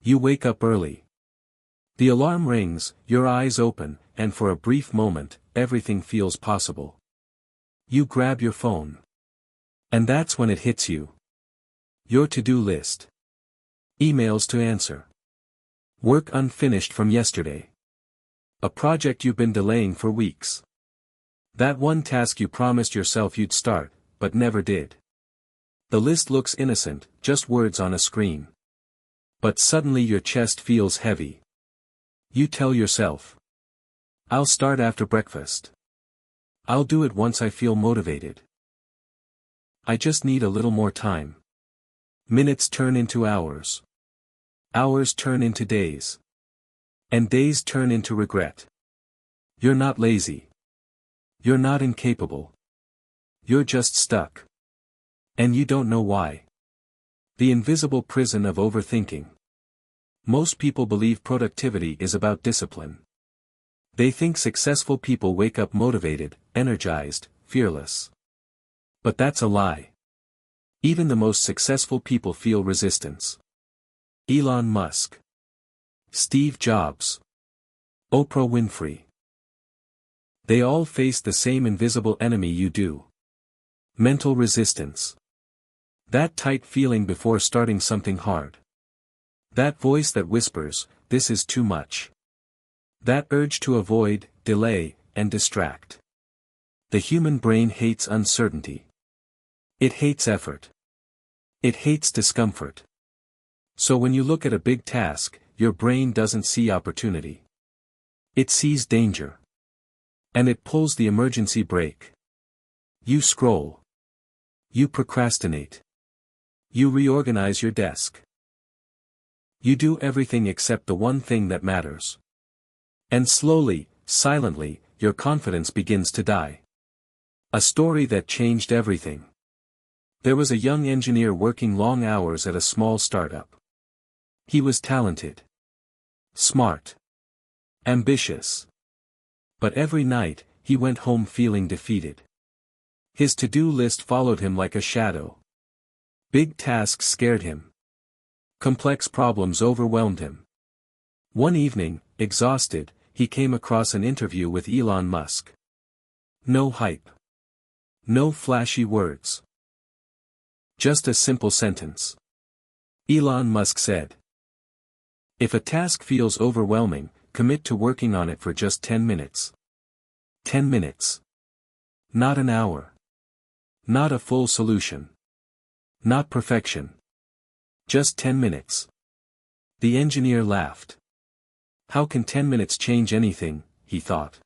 You wake up early. The alarm rings, your eyes open, and for a brief moment, everything feels possible. You grab your phone. And that's when it hits you. Your to-do list. Emails to answer. Work unfinished from yesterday. A project you've been delaying for weeks. That one task you promised yourself you'd start, but never did. The list looks innocent, just words on a screen. But suddenly your chest feels heavy. You tell yourself, I'll start after breakfast. I'll do it once I feel motivated. I just need a little more time. Minutes turn into hours. Hours turn into days. And days turn into regret. You're not lazy. You're not incapable. You're just stuck. And you don't know why. The invisible prison of overthinking. Most people believe productivity is about discipline. They think successful people wake up motivated, energized, fearless. But that's a lie. Even the most successful people feel resistance. Elon Musk. Steve Jobs. Oprah Winfrey. They all face the same invisible enemy you do. Mental resistance. That tight feeling before starting something hard. That voice that whispers, this is too much. That urge to avoid, delay, and distract. The human brain hates uncertainty. It hates effort. It hates discomfort. So when you look at a big task, your brain doesn't see opportunity. It sees danger. And it pulls the emergency brake. You scroll. You procrastinate. You reorganize your desk. You do everything except the one thing that matters. And slowly, silently, your confidence begins to die. A story that changed everything. There was a young engineer working long hours at a small startup. He was talented. Smart. Ambitious. But every night, he went home feeling defeated. His to-do list followed him like a shadow. Big tasks scared him. Complex problems overwhelmed him. One evening, exhausted, he came across an interview with Elon Musk. No hype. No flashy words. Just a simple sentence. Elon Musk said, if a task feels overwhelming, commit to working on it for just 10 minutes. 10 minutes. Not an hour. Not a full solution. Not perfection. Just 10 minutes. The engineer laughed. How can 10 minutes change anything, he thought.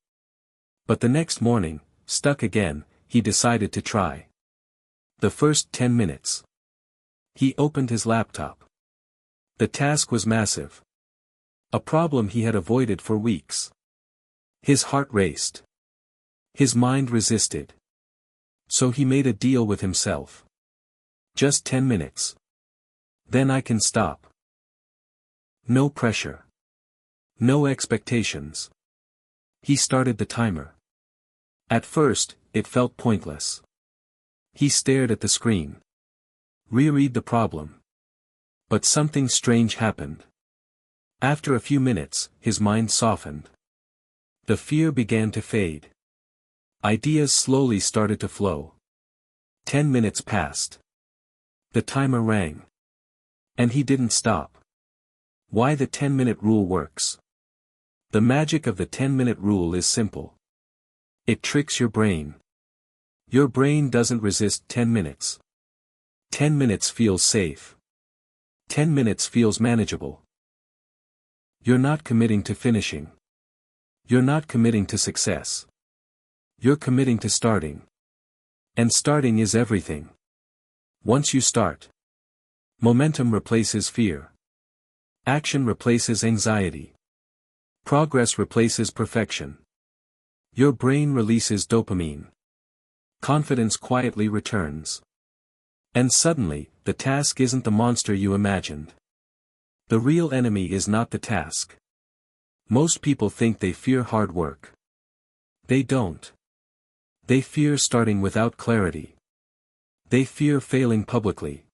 But the next morning, stuck again, he decided to try. The first 10 minutes. He opened his laptop. The task was massive. A problem he had avoided for weeks. His heart raced. His mind resisted. So he made a deal with himself. Just 10 minutes. Then I can stop. No pressure. No expectations. He started the timer. At first, it felt pointless. He stared at the screen. Reread the problem. But something strange happened. After a few minutes, his mind softened. The fear began to fade. Ideas slowly started to flow. 10 minutes passed. The timer rang. And he didn't stop. Why the 10-minute rule works. The magic of the 10-minute rule is simple. It tricks your brain. Your brain doesn't resist 10 minutes. 10 minutes feels safe. 10 minutes feels manageable. You're not committing to finishing. You're not committing to success. You're committing to starting. And starting is everything. Once you start, momentum replaces fear. Action replaces anxiety. Progress replaces perfection. Your brain releases dopamine. Confidence quietly returns. And suddenly, the task isn't the monster you imagined. The real enemy is not the task. Most people think they fear hard work. They don't. They fear starting without clarity. They fear failing publicly.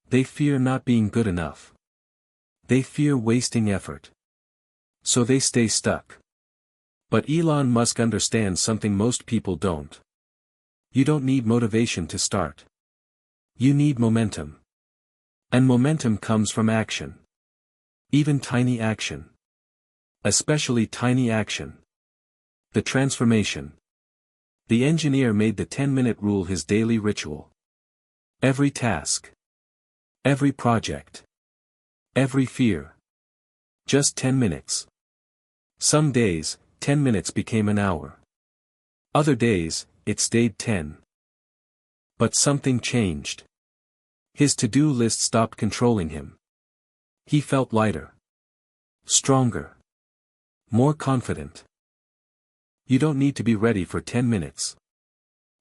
They fear not being good enough. They fear wasting effort. So they stay stuck. But Elon Musk understands something most people don't. You don't need motivation to start. You need momentum. And momentum comes from action. Even tiny action. Especially tiny action. The transformation. The engineer made the 10-minute rule his daily ritual. Every task. Every project. Every fear. Just 10 minutes. Some days, 10 minutes became an hour. Other days, it stayed 10. But something changed. His to-do list stopped controlling him. He felt lighter. Stronger. More confident. You don't need to be ready for 10 minutes.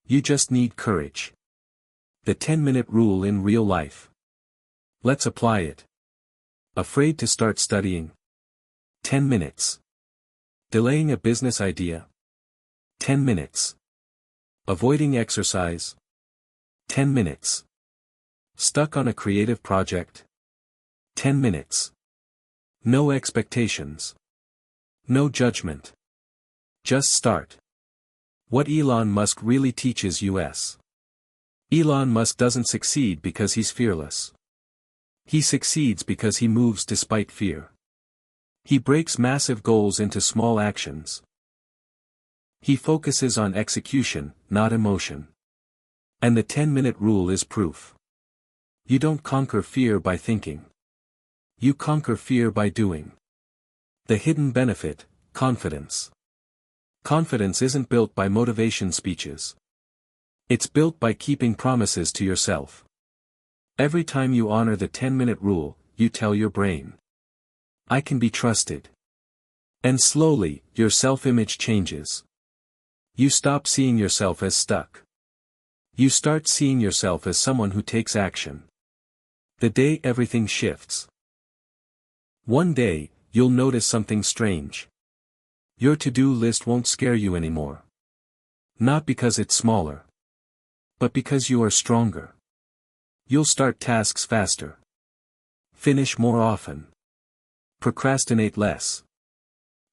You just need courage. The 10-minute rule in real life. Let's apply it. Afraid to start studying? 10 minutes. Delaying a business idea? 10 minutes. Avoiding exercise? 10 minutes. Stuck on a creative project? 10 minutes. No expectations. No judgment. Just start. What Elon Musk really teaches us. Elon Musk doesn't succeed because he's fearless. He succeeds because he moves despite fear. He breaks massive goals into small actions. He focuses on execution, not emotion. And the 10-minute rule is proof. You don't conquer fear by thinking. You conquer fear by doing. The hidden benefit, confidence. Confidence isn't built by motivation speeches. It's built by keeping promises to yourself. Every time you honor the 10-minute rule, you tell your brain, I can be trusted. And slowly, your self-image changes. You stop seeing yourself as stuck. You start seeing yourself as someone who takes action. The day everything shifts. One day, you'll notice something strange. Your to-do list won't scare you anymore. Not because it's smaller. But because you are stronger. You'll start tasks faster. Finish more often. Procrastinate less.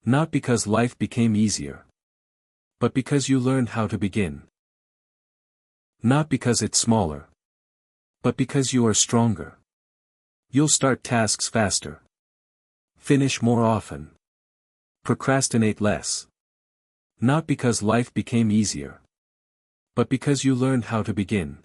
Not because life became easier. But because you learned how to begin. Not because it's smaller. But because you are stronger. You'll start tasks faster. Finish more often. Procrastinate less. Not because life became easier. But because you learned how to begin.